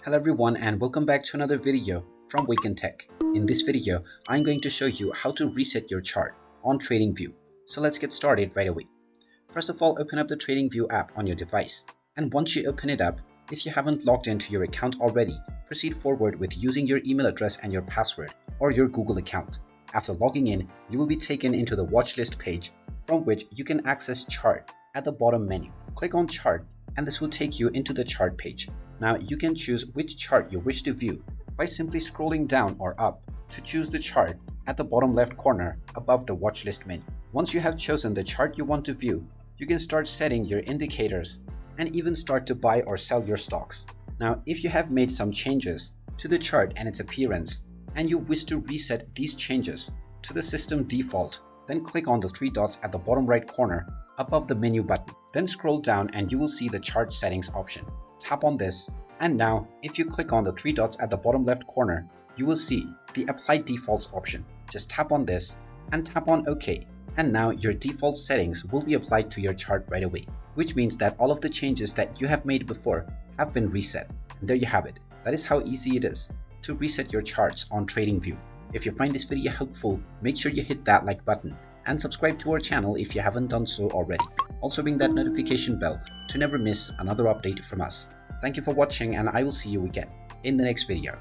Hello everyone and welcome back to another video from Wake&Tech. In this video, I'm going to show you how to reset your chart on Tradingview. So let's get started right away. First of all, open up the Tradingview app on your device. And once you open it up, if you haven't logged into your account already, proceed forward with using your email address and your password or your Google account. After logging in, you will be taken into the watch list page from which you can access chart at the bottom menu. Click on chart and this will take you into the chart page. Now you can choose which chart you wish to view by simply scrolling down or up to choose the chart at the bottom left corner above the watch list menu. Once you have chosen the chart you want to view, you can start setting your indicators and even start to buy or sell your stocks. Now if you have made some changes to the chart and its appearance and you wish to reset these changes to the system default, then click on the three dots at the bottom right corner above the menu button. Then scroll down and you will see the chart settings option. Tap on this, and now if you click on the three dots at the bottom left corner, you will see the apply defaults option. Just tap on this and tap on OK, and now your default settings will be applied to your chart right away, which means that all of the changes that you have made before have been reset. And there you have it. That is how easy it is to reset your charts on Tradingview. If you find this video helpful, make sure you hit that like button and subscribe to our channel if you haven't done so already. Also ring that notification bell to never miss another update from us. Thank you for watching and I will see you again in the next video.